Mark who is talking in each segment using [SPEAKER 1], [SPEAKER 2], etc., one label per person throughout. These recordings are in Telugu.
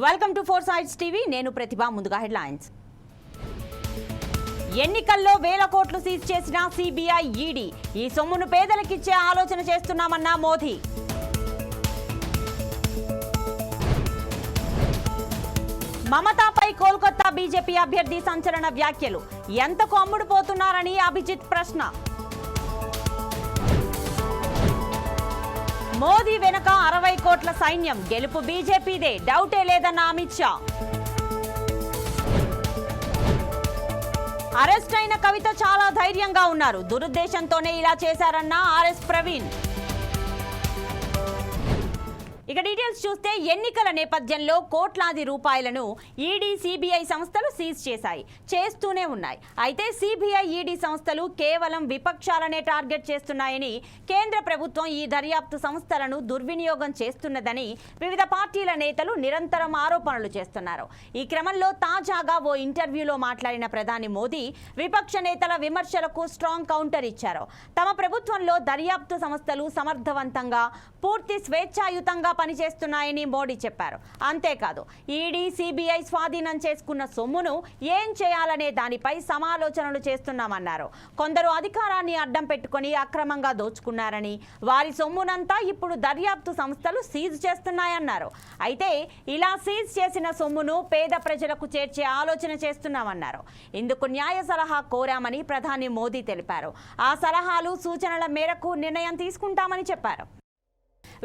[SPEAKER 1] Welcome to four sides TV. నేను ప్రతిభ. ముందుగా హెడ్లైన్స్. ఎన్నికల్లో వేల కోట్లు సీజ్ చేసిన సిబిఐ, ఈడీ. ఈ సొమ్మును పేదలకిచ్చే ఆలోచన చేస్తున్నామన్న మోదీ. మమతాపై కోల్కతా బీజేపీ అభ్యర్థి సంచలన వ్యాఖ్యలు. ఎంతకు అమ్ముడుపోతున్నారని అభిజిత్ ప్రశ్న. మోదీ వెనుక 60 కోట్ల సైన్యం. గెలుపు బీజేపీదే, డౌటే లేదన్న అమిత్ షా. అరెస్ట్ అయిన కవిత చాలా ధైర్యంగా ఉన్నారు. దురుద్దేశంతోనే ఇలా చేశారన్న ఆర్ఎస్ ప్రవీణ్. ఇక డీటెయిల్స్ చూస్తే ఎన్నికల నేపథ్యంలో కోట్లాది రూపాయలను ఈడీ, సిబిఐ సంస్థలు సీజ్ చేస్తూనే ఉన్నాయి. అయితే సిబిఐ, ఈడీ సంస్థలు కేవలం విపక్షాలనే టార్గెట్ చేస్తున్నాయని, కేంద్ర ప్రభుత్వం ఈ దర్యాప్తు సంస్థలను దుర్వినియోగం చేస్తున్నదని వివిధ పార్టీల నేతలు నిరంతరం ఆరోపణలు చేస్తున్నారు. ఈ క్రమంలో తాజాగా ఓ ఇంటర్వ్యూలో మాట్లాడిన ప్రధాని మోదీ విపక్ష నేతల విమర్శలకు స్ట్రాంగ్ కౌంటర్ ఇచ్చారు. తమ ప్రభుత్వంలో దర్యాప్తు సంస్థలు సమర్థవంతంగా, పూర్తి స్వేచ్ఛాయుతంగా పనిచేస్తున్నాయని మోడీ చెప్పారు. అంతేకాదు, ఈడీ, సిబిఐ స్వాధీనం చేసుకున్న సొమ్మును ఏం చేయాలనే దానిపై సమాలోచనలు చేస్తున్నామన్నారు. కొందరు అధికారాన్ని అడ్డం పెట్టుకుని అక్రమంగా దోచుకున్నారని, వారి సొమ్మునంతా ఇప్పుడు దర్యాప్తు సంస్థలు సీజ్ చేస్తున్నాయన్నారు. అయితే ఇలా సీజ్ చేసిన సొమ్మును పేద ప్రజలకు చేర్చే ఆలోచన చేస్తున్నామన్నారు. ఇందుకు న్యాయ సలహా కోరామని ప్రధాని మోదీ తెలిపారు. ఆ సలహాలు, సూచనల మేరకు నిర్ణయం తీసుకుంటామని చెప్పారు.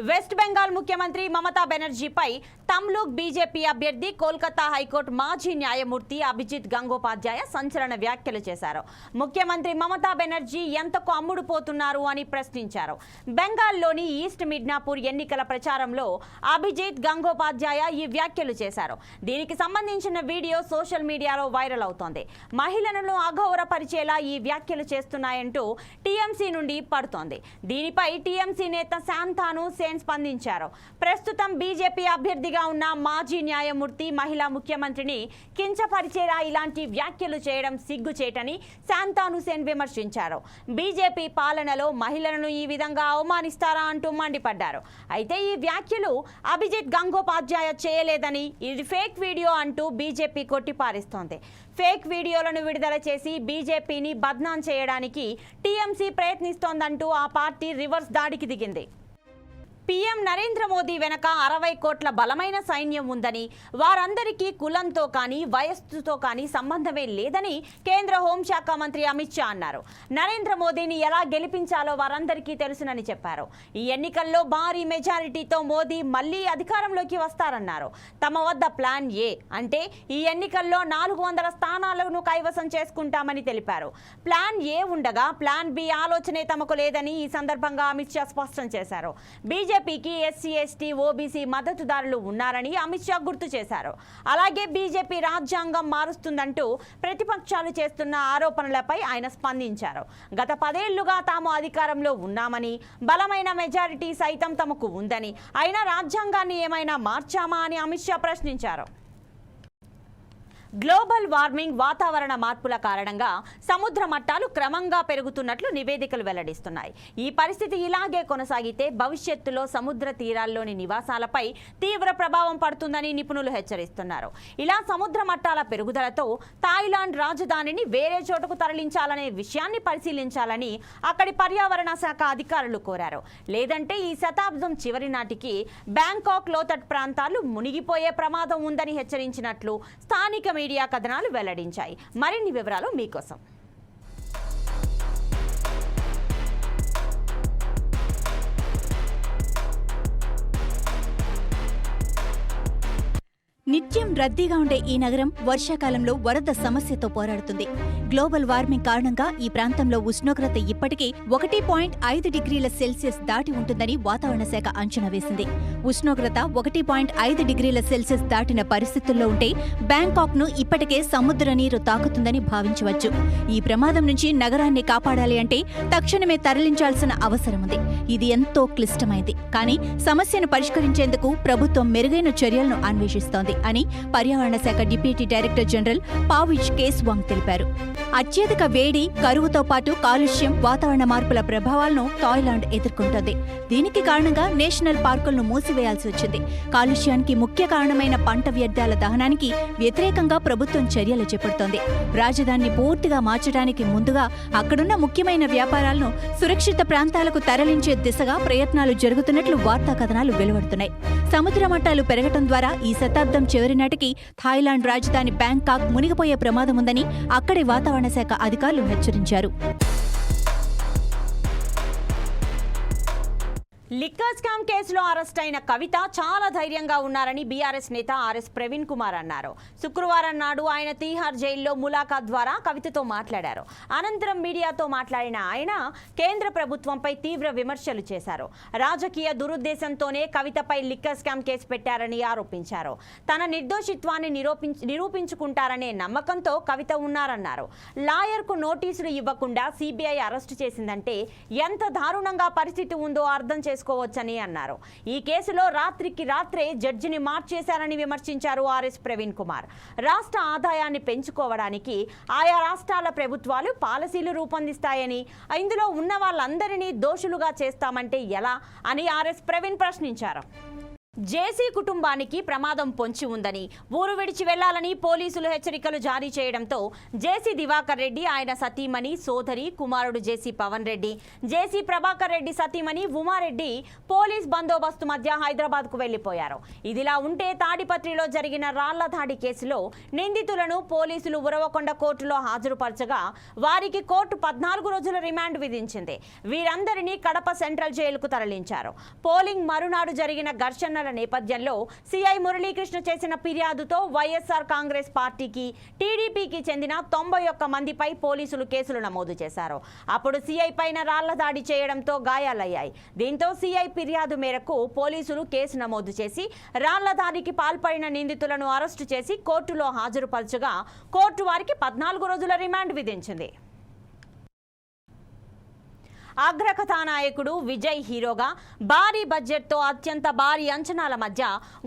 [SPEAKER 1] వెస్ట్ బెంగాల్ ముఖ్యమంత్రి మమతా బెనర్జీపై తమ్లూక్ బీజేపీ అభ్యర్థి, కోల్కతా హైకోర్టు మాజీ న్యాయమూర్తి అభిజిత్ గంగోపాధ్యాయ సంచలన వ్యాఖ్యలు చేశారు. ముఖ్యమంత్రి మమతా బెనర్జీ ఎంతకు అమ్ముడుపోతున్నారు అని ప్రశ్నించారు. బెంగాల్లోని ఈస్ట్ మిడ్నాపూర్ ఎన్నికల ప్రచారంలో అభిజిత్ గంగోపాధ్యాయ ఈ వ్యాఖ్యలు చేశారు. దీనికి సంబంధించిన వీడియో సోషల్ మీడియాలో వైరల్ అవుతోంది. మహిళలను అగౌరవపరిచేలా ఈ వ్యాఖ్యలు చేస్తున్నాయంటూ టీఎంసీ నుండి పడుతోంది. దీనిపై టీఎంసీ నేత శాంతాను సేన్ స్పందించారు. ప్రస్తుతం బీజేపీ అభ్యర్థిగా ఉన్న మాజీ న్యాయమూర్తి మహిళా ముఖ్యమంత్రిని కించపరిచేలా ఇలాంటి వ్యాఖ్యలు చేయడం సిగ్గుచేటని శాంతాను సేన్ విమర్శించారు. బీజేపీ పాలనలో మహిళలను ఈ విధంగా అవమానిస్తారా అంటూ మండిపడ్డారు. అయితే ఈ వ్యాఖ్యలు అభిజిత్ గంగోపాధ్యాయ చేయలేదని, ఇది ఫేక్ వీడియో అంటూ బీజేపీ కొట్టిపారేస్తోంది. ఫేక్ వీడియోలను విడుదల చేసి బీజేపీని బద్నాం చేయడానికి టీఎంసీ ప్రయత్నిస్తోందంటూ ఆ పార్టీ రివర్స్ దాడికి దిగింది. పీఎం నరేంద్ర మోదీ వెనక 60 కోట్ల బలమైన సైన్యం ఉందని, వారందరికీ కులంతో కానీ, వయస్సుతో కానీ సంబంధమే లేదని కేంద్ర హోంశాఖ మంత్రి అమిత్ షా అన్నారు. నరేంద్ర మోదీని ఎలా గెలిపించాలో వారందరికీ తెలుసునని చెప్పారు. ఈ ఎన్నికల్లో భారీ మెజారిటీతో మోదీ మళ్లీ అధికారంలోకి వస్తారన్నారు. తమ వద్ద ప్లాన్ ఏ అంటే ఈ ఎన్నికల్లో 400 స్థానాలను కైవసం చేసుకుంటామని తెలిపారు. ప్లాన్ ఏ ఉండగా ప్లాన్ బి ఆలోచనే తమకు లేదని ఈ సందర్భంగా అమిత్ షా స్పష్టం చేశారు. బీజేపీకి ఎస్సీ, ఎస్టీ, ఓబీసీ మద్దతుదారులు ఉన్నారని అమిత్ షా గుర్తు చేశారు. అలాగే బీజేపీ రాజ్యాంగం మారుస్తుందంటూ ప్రతిపక్షాలు చేస్తున్న ఆరోపణలపై ఆయన స్పందించారు. గత 10 ఏళ్లుగా తాము అధికారంలో ఉన్నామని, బలమైన మెజారిటీ సైతం తమకు ఉందని, అయినా రాజ్యాంగాన్ని ఏమైనా మార్చామా అని అమిత్ షా ప్రశ్నించారు. గ్లోబల్ వార్మింగ్, వాతావరణ మార్పుల కారణంగా సముద్ర మట్టాలు క్రమంగా పెరుగుతున్నట్లు నివేదికలు వెల్లడిస్తున్నాయి. ఈ పరిస్థితి ఇలాగే కొనసాగితే భవిష్యత్తులో సముద్ర తీరాల్లోని నివాసాలపై తీవ్ర ప్రభావం పడుతుందని నిపుణులు హెచ్చరిస్తున్నారు. ఇలా సముద్ర మట్టాల పెరుగుదలతో థాయిలాండ్ రాజధానిని వేరే చోటుకు తరలించాలనే విషయాన్ని పరిశీలించాలని అక్కడి పర్యావరణ శాఖ అధికారులు కోరారు. లేదంటే ఈ శతాబ్దం చివరి నాటికి బ్యాంకాక్ లోతట్ ప్రాంతాలు మునిగిపోయే ప్రమాదం ఉందని హెచ్చరించినట్లు స్థానిక మీడియా కథనాలు వెల్లడించాయి. మరిన్ని వివరాలు మీకోసం.
[SPEAKER 2] నిత్యం రద్దీగా ఉండే ఈ నగరం వర్షాకాలంలో వరద సమస్యతో పోరాడుతుంది. గ్లోబల్ వార్మింగ్ కారణంగా ఈ ప్రాంతంలో ఉష్ణోగ్రత ఇప్పటికీ 1.5 డిగ్రీల సెల్సియస్ దాటి ఉంటుందని వాతావరణ శాఖ అంచనా వేసింది. ఉష్ణోగ్రత 1.5 డిగ్రీల సెల్సియస్ దాటిన పరిస్థితుల్లో ఉంటే బ్యాంకాక్ను ఇప్పటికే సముద్ర నీరు తాకుతుందని భావించవచ్చు. ఈ ప్రమాదం నుంచి నగరాన్ని కాపాడాలి అంటే తక్షణమే తరలించాల్సిన అవసరముంది. ఇది ఎంతో క్లిష్టమైంది. కానీ సమస్యను పరిష్కరించేందుకు ప్రభుత్వం మెరుగైన చర్యలను అన్వేషిస్తోంది అని పర్యావరణ శాఖ డిప్యూటీ డైరెక్టర్ జనరల్ పావిచ్ కేస్వాంగ్ తెలిపారు. అత్యధిక వేడి, కరువుతో పాటు కాలుష్యం, వాతావరణ మార్పుల ప్రభావాలను థాయిలాండ్ ఎదుర్కొంటోంది. దీనికి కారణంగా నేషనల్ పార్కులను మూసివేయాల్సి వచ్చింది. కాలుష్యానికి ముఖ్య కారణమైన పంట వ్యర్థాల దహనానికి వ్యతిరేకంగా ప్రభుత్వం చర్యలు చేపడుతోంది. రాజధానిని పూర్తిగా మార్చడానికి ముందుగా అక్కడున్న ముఖ్యమైన వ్యాపారాలను సురక్షిత ప్రాంతాలకు తరలించే దిశగా ప్రయత్నాలు జరుగుతున్నట్లు వార్తా కథనాలు వెలువడుతున్నాయి. సముద్ర మట్టాలు పెరగటం ద్వారా ఈ శతాబ్దం చివరి నాటికి థాయిలాండ్ రాజధాని బ్యాంకాక్ మునిగిపోయే ప్రమాదం ఉందని అక్కడి వాతావరణ శాఖ అధికారులు హెచ్చరించారు.
[SPEAKER 1] లిక్కర్ స్కామ్ కేసులో అరెస్ట్ అయిన కవిత చాలా ధైర్యంగా ఉన్నారని బీఆర్ఎస్ నేత ఆర్ఎస్ ప్రవీణ్ కుమార్ అన్నారు. శుక్రవారం నాడు ఆయన తీహార్ జైల్లో ములాఖాత్ ద్వారా కవితతో మాట్లాడారు. అనంతరం మీడియాతో మాట్లాడిన ఆయన కేంద్ర ప్రభుత్వంపై తీవ్ర విమర్శలు చేశారు. రాజకీయ దురుద్దేశంతోనే కవితపై లిక్కర్ స్కామ్ కేసు పెట్టారని ఆరోపించారు. తన నిర్దోషిత్వాన్ని నిరూపించుకుంటారనే నమ్మకంతో కవిత ఉన్నారన్నారు. లాయర్కు నోటీసులు ఇవ్వకుండా సిబిఐ అరెస్టు చేసిందంటే ఎంత దారుణంగా పరిస్థితి ఉందో అర్థం చేసుకోవచ్చని అన్నారు. ఈ కేసులో రాత్రికి రాత్రే జడ్జిని మార్చేశారని విమర్శించారు ఆర్ఎస్ ప్రవీణ్ కుమార్. రాష్ట్ర ఆదాయాన్ని పెంచుకోవడానికి ఆయా రాష్ట్రాల ప్రభుత్వాలు పాలసీలు రూపొందిస్తాయని, ఇందులో ఉన్న వాళ్ళందరినీ దోషులుగా చేస్తామంటే ఎలా అని ఆర్ఎస్ ప్రవీణ్ ప్రశ్నించారు. జేసీ కుటుంబానికి ప్రమాదం పొంచి ఉందని, ఊరు విడిచి వెళ్లాలని పోలీసులు హెచ్చరికలు జారీ చేయడంతో జేసీ దివాకర్ రెడ్డి, ఆయన సతీమణి, సోదరి, కుమారుడు జేసీ పవన్ రెడ్డి, జేసీ ప్రభాకర్ రెడ్డి సతీమణి ఉమారెడ్డి పోలీస్ బందోబస్తు మధ్య హైదరాబాద్కు వెళ్లిపోయారు. ఇదిలా ఉంటే తాడిపత్రిలో జరిగిన రాళ్ల దాడి కేసులో నిందితులను పోలీసులు ఉరవకొండ కోర్టులో హాజరుపరచగా వారికి కోర్టు 14 రోజుల రిమాండ్ విధించింది. వీరందరినీ కడప సెంట్రల్ జైలుకు తరలించారు. పోలింగ్ మరునాడు జరిగిన ఘర్షణ నేపథ్యంలో సిఐ మురళీకృష్ణ చేసిన ఫిర్యాదుతో వైఎస్ఆర్ కాంగ్రెస్ పార్టీకి, టీడీపీకి చెందిన 91 మందిపై పోలీసులు కేసులు నమోదు చేశారు. అప్పుడు సిఐ పైన రాళ్ల దాడి చేయడంతో గాయాలయ్యాయి. దీంతో సిఐ ఫిర్యాదు మేరకు పోలీసులు కేసు నమోదు చేసి రాళ్ల దాడికి పాల్పడిన నిందితులను అరెస్టు చేసి కోర్టులో హాజరుపరచగా కోర్టు వారికి 14 రోజుల రిమాండ్ విధించింది. అగ్రకథానాయకుడు విజయ్ హీరోగా భారీ బడ్జెట్తో అత్యంత భారీ అంచనాల మధ్య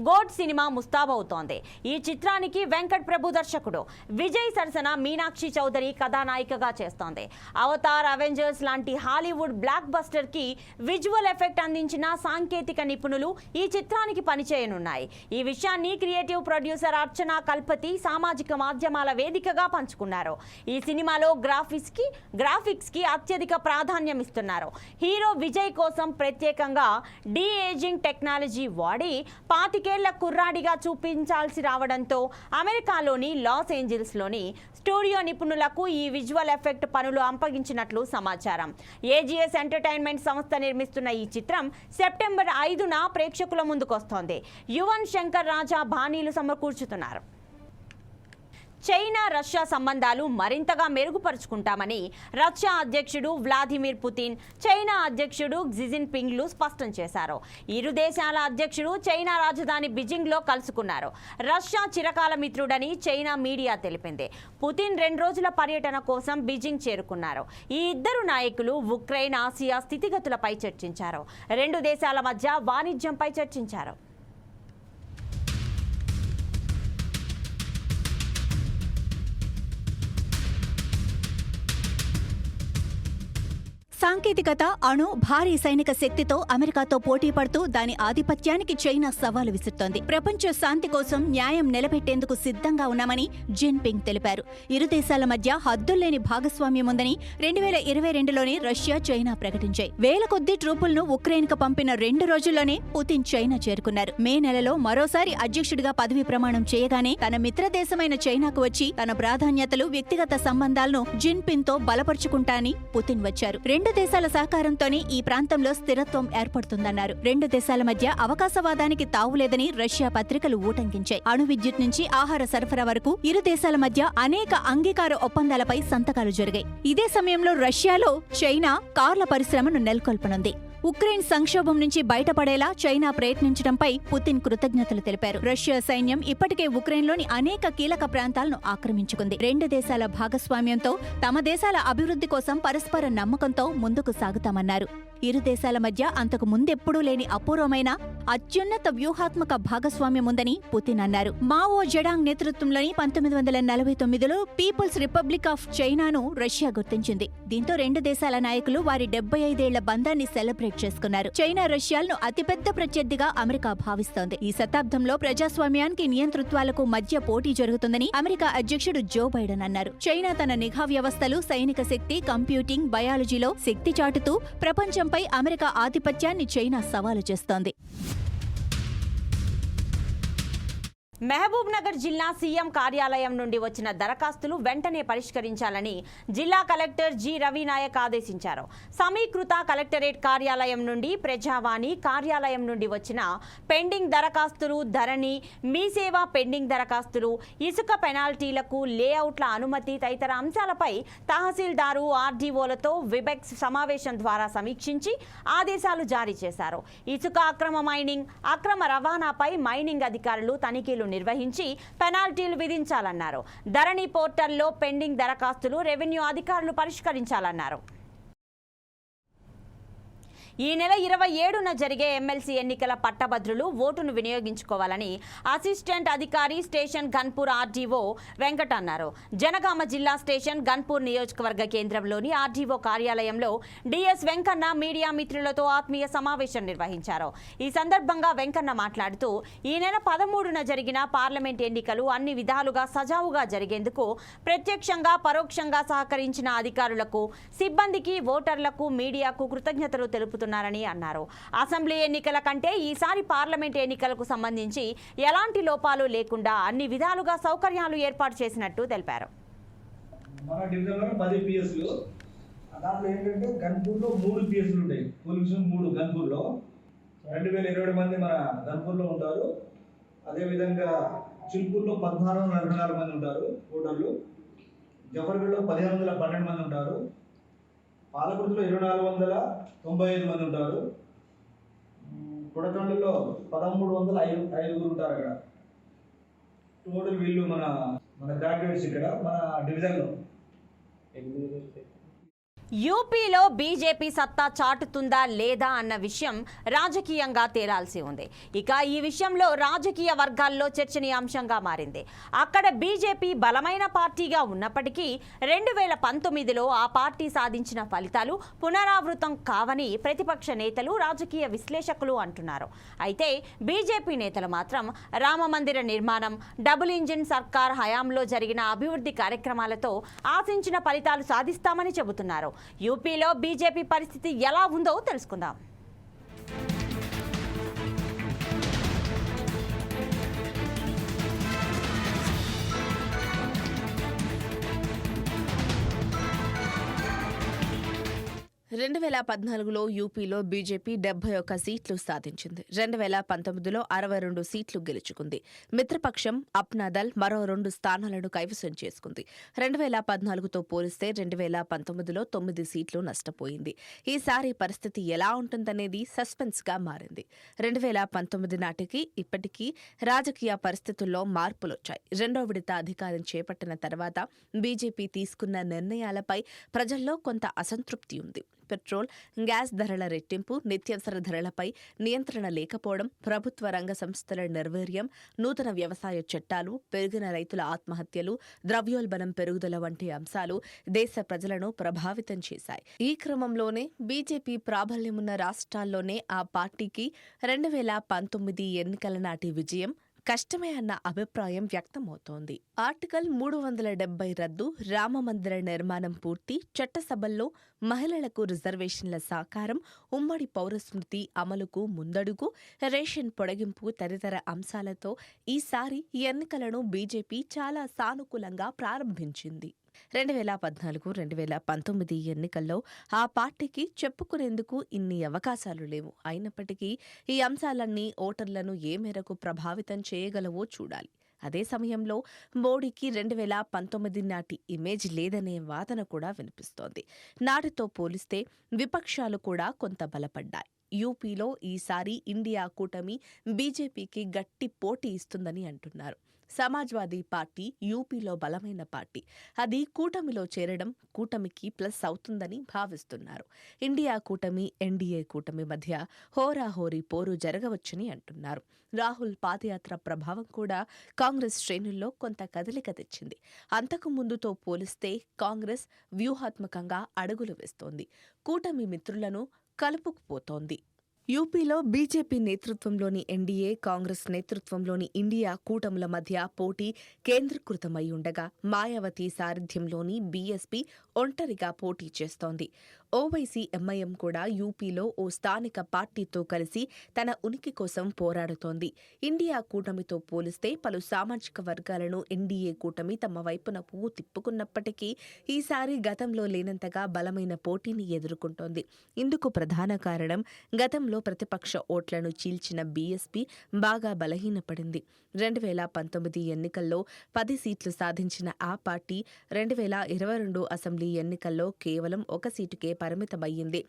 [SPEAKER 1] గోడ్ సినిమా ముస్తాబవుతోంది. ఈ చిత్రానికి వెంకట్ ప్రభు దర్శకుడు, విజయ్ సరసన మీనాక్షి చౌదరి కథానాయికగా చేస్తోంది. అవతార్, అవెంజర్స్ లాంటి హాలీవుడ్ బ్లాక్ బస్టర్ కి విజువల్ ఎఫెక్ట్ అందించిన సాంకేతిక నిపుణులు ఈ చిత్రానికి పనిచేయనున్నాయి. ఈ విషయాన్ని క్రియేటివ్ ప్రొడ్యూసర్ అర్చన కల్పతి సామాజిక మాధ్యమాల వేదికగా పంచుకున్నారు. ఈ సినిమాలో గ్రాఫిక్స్ కి అత్యధిక ప్రాధాన్యం ఇస్తున్నారు. హీరో విజయ్ కోసం ప్రత్యేకంగా డీ-ఏజింగ్ టెక్నాలజీ వాడి 25 ఏళ్ల కుర్రాడిగా చూపించాల్సి రావడంతో అమెరికాలోని లాస్ ఏంజల్స్లోని స్టూడియో నిపుణులకు ఈ విజువల్ ఎఫెక్ట్ పనులు అప్పగించినట్లు సమాచారం. ఏజీఎస్ ఎంటర్టైన్మెంట్ సంస్థ నిర్మిస్తున్న ఈ చిత్రం సెప్టెంబర్ 5న ప్రేక్షకుల ముందుకొస్తోంది. యువన్ శంకర్ రాజా బాణీలు సమకూర్చుతున్నారు. చైనా రష్యా సంబంధాలు మరింతగా మెరుగుపరుచుకుంటామని రష్యా అధ్యక్షుడు వ్లాదిమిర్ పుతిన్, చైనా అధ్యక్షుడు క్సీ జిన్పింగ్లు స్పష్టం చేశారు. ఇరు దేశాల అధ్యక్షుడు చైనా రాజధాని బీజింగ్లో కలుసుకున్నారు. రష్యా చిరకాల మిత్రుడని చైనా మీడియా తెలిపింది. పుతిన్ 2 రోజుల పర్యటన కోసం బీజింగ్ చేరుకున్నారు. ఈ ఇద్దరు నాయకులు ఉక్రెయిన్, ఆసియా స్థితిగతులపై చర్చించారు. 2 దేశాల మధ్య వాణిజ్యంపై చర్చించారు.
[SPEAKER 2] సాంకేతికత, అణు, భారీ సైనిక శక్తితో అమెరికాతో పోటీ పడుతూ దాని ఆధిపత్యానికి చైనా సవాలు విసురుతోంది. ప్రపంచ శాంతి కోసం న్యాయం నిలబెట్టేందుకు సిద్ధంగా ఉన్నామని జిన్పింగ్ తెలిపారు. ఇరు దేశాల మధ్య హద్దుల్లేని భాగస్వామ్యం ఉందని 2022లోనే రష్యా, చైనా ప్రకటించాయి. వేల కొద్దీ ట్రూపులను ఉక్రెయిన్కు పంపిన 2 రోజుల్లోనే పుతిన్ చైనా చేరుకున్నారు. మే నెలలో మరోసారి అధ్యక్షుడిగా పదవీ ప్రమాణం చేయగానే తన మిత్రదేశమైన చైనాకు వచ్చి తన ప్రాధాన్యతలు, వ్యక్తిగత సంబంధాలను జిన్పింగ్ తో బలపరుచుకుంటానని పుతిన్ వచ్చారు. 2 దేశాల సహకారంతోనే ఈ ప్రాంతంలో స్థిరత్వం ఏర్పడుతుందన్నారు. 2 దేశాల మధ్య అవకాశవాదానికి తావులేదని రష్యా పత్రికలు ఊటంకించాయి. అణు విద్యుత్ నుంచి ఆహార సరఫరా వరకు ఇరు దేశాల మధ్య అనేక అంగీకార ఒప్పందాలపై సంతకాలు జరిగాయి. ఇదే సమయంలో రష్యాలో చైనా కార్ల పరిశ్రమను నెలకొల్పనుంది. ఉక్రెయిన్ సంక్షోభం నుంచి బయటపడేలా చైనా ప్రయత్నించడంపై పుతిన్ కృతజ్ఞతలు తెలిపారు. రష్యా సైన్యం ఇప్పటికే ఉక్రెయిన్లోని అనేక కీలక ప్రాంతాలను ఆక్రమించుకుంది. రెండు దేశాల భాగస్వామ్యంతో తమ దేశాల అభివృద్ధి కోసం పరస్పర నమ్మకంతో ముందుకు సాగుతామన్నారు. ఇరు దేశాల మధ్య అంతకు ముందెప్పుడూ లేని అపూర్వమైన అత్యున్నత వ్యూహాత్మక భాగస్వామ్యముందని పుతిన్ అన్నారు. మావో జెడాంగ్ నేతృత్వంలోని 1949లో పీపుల్స్ రిపబ్లిక్ ఆఫ్ చైనాను రష్యా గుర్తించింది. దీంతో రెండు దేశాల నాయకులు వారి 75 ఏళ్ల బంధాన్ని సెలబ్రేట్ చేసుకున్నారు. చైనా రష్యాలను అతిపెద్ద ప్రత్యర్థిగా అమెరికా భావిస్తోంది. ఈ శతాబ్దంలో ప్రజాస్వామ్యానికి నియంతృత్వాలకు మధ్య పోటీ జరుగుతుందని అమెరికా అధ్యక్షుడు జో బైడెన్ అన్నారు. చైనా తన నిఘా వ్యవస్థలు, సైనిక శక్తి, కంప్యూటింగ్, బయాలజీలో శక్తి చాటుతూ ప్రపంచంపై అమెరికా ఆధిపత్యాన్ని చైనా సవాలు చేస్తోంది.
[SPEAKER 1] మహబూబ్ నగర్ జిల్లా సీఎం కార్యాలయం నుండి వచ్చిన దరఖాస్తులు వెంటనే పరిష్కరించాలని జిల్లా కలెక్టర్ జి రవినాయక్ ఆదేశించారు. సమీకృత కలెక్టరేట్ కార్యాలయం నుండి ప్రజావాణి కార్యాలయం నుండి వచ్చిన పెండింగ్ దరఖాస్తులు, ధరణి, మీ సేవ పెండింగ్ దరఖాస్తులు, ఇసుక పెనాల్టీలకు, లేఅవుట్ల అనుమతి తదితర అంశాలపై తహసీల్దారు, ఆర్డీఓలతో విబెక్స్ సమావేశం ద్వారా సమీక్షించి ఆదేశాలు జారీ చేశారు. ఇసుక అక్రమ మైనింగ్, అక్రమ రవాణాపై మైనింగ్ అధికారులు తనిఖీలు నిర్వహించి పెనాల్టీలు విధించాలన్నారు. ధరణి పోర్టల్లో పెండింగ్ దరఖాస్తులు రెవెన్యూ అధికారులు పరిష్కరించాలన్నారు. ఈ నెల 27న జరిగే ఎమ్మెల్సీ ఎన్నికల పట్టభద్రులు ఓటును వినియోగించుకోవాలని అసిస్టెంట్ అధికారి స్టేషన్ గన్పూర్ ఆర్డీఓ వెంకట్ అన్నారు. జనగామ జిల్లా స్టేషన్ గన్పూర్ నియోజకవర్గ కేంద్రంలోని ఆర్డీఓ కార్యాలయంలో డిఎస్ వెంకన్న మీడియా మిత్రులతో ఆత్మీయ సమావేశం నిర్వహించారు. ఈ సందర్భంగా వెంకన్న మాట్లాడుతూ ఈ నెల 13న జరిగిన పార్లమెంట్ ఎన్నికలు అన్ని విధాలుగా సజావుగా జరిగేందుకు ప్రత్యక్షంగా పరోక్షంగా సహకరించిన అధికారులకు, సిబ్బందికి, ఓటర్లకు, మీడియాకు కృతజ్ఞతలు తెలుపుతున్నారు అన్నారు. అసెంబ్లీ ఎన్నికల కంటే ఈసారి పార్లమెంట్ ఎన్నికలకు సంబంధించి ఎలాంటి లోపాలు లేకుండా అన్ని విధాలుగా సౌకర్యాలు ఏర్పాటు చేసినట్టు తెలిపారు.
[SPEAKER 3] మన డివిజన్లో 10 పిఎస్లు, దాంట్లో ఏంటంటే గన్పూర్లో 3 పిఎస్లు ఉంటాయి. పోలీసు 3 గన్పూర్లో 2020 మంది మన గన్పూర్లో ఉంటారు. అదేవిధంగా చిల్పూర్లో 1444 మంది ఉంటారు ఓటర్లు. జఫర్గఢ్లో 1512 మంది ఉంటారు. పాలకుర్తిలో 2495 మంది ఉంటారు. కొడకండ్లలో 1305 ఉంటారు. అక్కడ టోటల్ వీళ్ళు మన గ్రాడ్యుయేట్స్ ఇక్కడ మన డివిజన్లో.
[SPEAKER 1] యూపీలో బీజేపీ సత్తా చాటుతుందా లేదా అన్న విషయం రాజకీయంగా తేలాల్సి ఉంది. ఇక ఈ విషయంలో రాజకీయ వర్గాల్లో చర్చనీయాంశంగా మారింది. అక్కడ బీజేపీ బలమైన పార్టీగా ఉన్నప్పటికీ 2019లో ఆ పార్టీ సాధించిన ఫలితాలు పునరావృతం కావని ప్రతిపక్ష నేతలు, రాజకీయ విశ్లేషకులు అంటున్నారు. అయితే బీజేపీ నేతలు మాత్రం రామమందిర నిర్మాణం, డబుల్ ఇంజిన్ సర్కార్ హయాంలో జరిగిన అభివృద్ధి కార్యక్రమాలతో ఆశించిన ఫలితాలు సాధిస్తామని చెబుతున్నారు. యూపీలో బీజేపీ పరిస్థితి ఎలా ఉందో తెలుసుకుందాం.
[SPEAKER 4] 2014లో యూపీలో బీజేపీ 71 సీట్లు సాధించింది. 2019లో 62 సీట్లు గెలుచుకుంది. మిత్రపక్షం అప్నాదల్ మరో 2 స్థానాలను కైవసం చేసుకుంది. 2014తో పోలిస్తే 2019లో 9 సీట్లు నష్టపోయింది. ఈసారి పరిస్థితి ఎలా ఉంటుందనేది సస్పెన్స్గా మారింది. 2019 నాటికి ఇప్పటికీ రాజకీయ పరిస్థితుల్లో మార్పులొచ్చాయి. రెండో విడత అధికారం చేపట్టిన తర్వాత బీజేపీ తీసుకున్న నిర్ణయాలపై ప్రజల్లో కొంత అసంతృప్తి ఉంది. పెట్రోల్, గ్యాస్ ధరల రెట్టింపు, నిత్యావసర ధరలపై నియంత్రణ లేకపోవడం, ప్రభుత్వ రంగ సంస్థల నిర్వీర్యం, నూతన వ్యవసాయ చట్టాలు, పెరిగిన రైతుల ఆత్మహత్యలు, ద్రవ్యోల్బణం పెరుగుదల వంటి అంశాలు దేశ ప్రజలను ప్రభావితం చేశాయి. ఈ క్రమంలోనే బీజేపీ ప్రాబల్యమున్న రాష్ట్రాల్లోనే ఆ పార్టీకి 2019 ఎన్నికల నాటి విజయం కష్టమే అన్న అభిప్రాయం వ్యక్తమవుతోంది. ఆర్టికల్ 370 రద్దు, రామమందిర నిర్మాణం పూర్తి, చట్టసభల్లో మహిళలకు రిజర్వేషన్ల సాకారం, ఉమ్మడి పౌరస్మృతి అమలుకు ముందడుగు, రేషన్ పొడిగింపు తదితర అంశాలతో ఈసారి ఎన్నికలను బీజేపీ చాలా సానుకూలంగా ప్రారంభించింది. 2014-2019 ఎన్నికల్లో ఆ పార్టీకి చెప్పుకునేందుకు ఇన్ని అవకాశాలు లేవు. అయినప్పటికీ ఈ అంశాలన్నీ ఓటర్లను ఏ మేరకు ప్రభావితం చేయగలవో చూడాలి. అదే సమయంలో మోడీకి 2019 నాటి ఇమేజ్ లేదనే వాదన కూడా వినిపిస్తోంది. నాటితో పోలిస్తే విపక్షాలు కూడా కొంత బలపడ్డాయి. యూపీలో ఈసారి ఇండియా కూటమి బీజేపీకి గట్టి పోటీ ఇస్తుందని అంటున్నారు. సమాజ్వాదీ పార్టీ యూపీలో బలమైన పార్టీ. అది కూటమిలో చేరడం కూటమికి ప్లస్ అవుతుందని భావిస్తున్నారు. ఇండియా కూటమి, ఎన్డీఏ కూటమి మధ్య హోరాహోరీ పోరు జరగవచ్చని అంటున్నారు. రాహుల్ పాదయాత్ర ప్రభావం కూడా కాంగ్రెస్ శ్రేణుల్లో కొంత కదలిక తెచ్చింది. అంతకు ముందుతో పోలిస్తే కాంగ్రెస్ వ్యూహాత్మకంగా అడుగులు వేస్తోంది. కూటమి మిత్రులను కలుపుకుపోతోంది. యూపీలో బీజేపీ నేతృత్వంలోని ఎన్డీఏ, కాంగ్రెస్ నేతృత్వంలోని ఇండియా కూటముల మధ్య పోటీ కేంద్రీకృతమై ఉండగా మాయావతి సారథ్యంలోని బీఎస్పీ ఒంటరిగా పోటీ చేస్తోంది. ఓవైసీ ఎంఐఎం కూడా యూపీలో ఓ స్థానిక పార్టీతో కలిసి తన ఉనికి కోసం పోరాడుతోంది. ఇండియా కూటమితో పోలిస్తే పలు సామాజిక వర్గాలను ఎన్డీఏ కూటమి తమ వైపున పువ్వు తిప్పుకున్నప్పటికీ ఈసారి గతంలో లేనంతగా బలమైన పోటీని ఎదుర్కొంటోంది. ఇందుకు ప్రధాన కారణం గతంలో ప్రతిపక్ష ఓట్లను చీల్చిన బీఎస్పీ బాగా బలహీనపడింది. 2019 ఎన్నికల్లో 10 సీట్లు సాధించిన ఆ పార్టీ 2022 అసెంబ్లీ ఎన్నికల్లో కేవలం 1 సీటుకే పరిమితమయ్యింది.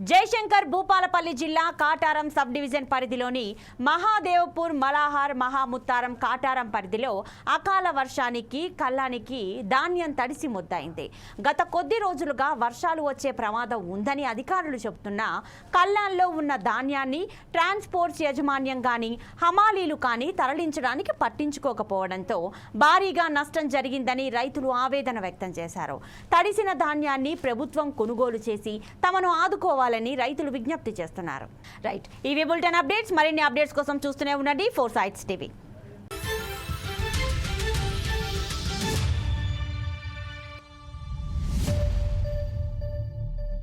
[SPEAKER 1] జయశంకర్ భూపాలపల్లి జిల్లా కాటారం సబ్ డివిజన్ పరిధిలోని మహాదేవ్పూర్, మలాహార్, మహాముత్తారం, కాటారం పరిధిలో అకాల వర్షానికి కల్లానికి ధాన్యం తడిసి ముద్దయింది. గత కొద్ది రోజులుగా వర్షాలు వచ్చే ప్రమాదం ఉందని అధికారులు చెబుతున్నా కల్లాన్లో ఉన్న ధాన్యాన్ని ట్రాన్స్పోర్ట్స్ యాజమాన్యం కానీ హమాలీలు కానీ తరలించడానికి పట్టించుకోకపోవడంతో భారీగా నష్టం జరిగిందని రైతులు ఆవేదన వ్యక్తం చేశారు. తడిసిన ధాన్యాన్ని ప్రభుత్వం కొనుగోలు చేసి తమను ఆదుకోవాలని రైతులు విజ్ఞప్తి చేస్తున్నారు. రైట్, ఇవి బులెటిన్ అప్డేట్స్. మరిన్ని అప్డేట్స్ కోసం చూస్తూనే ఉండండి 4 Sides TV.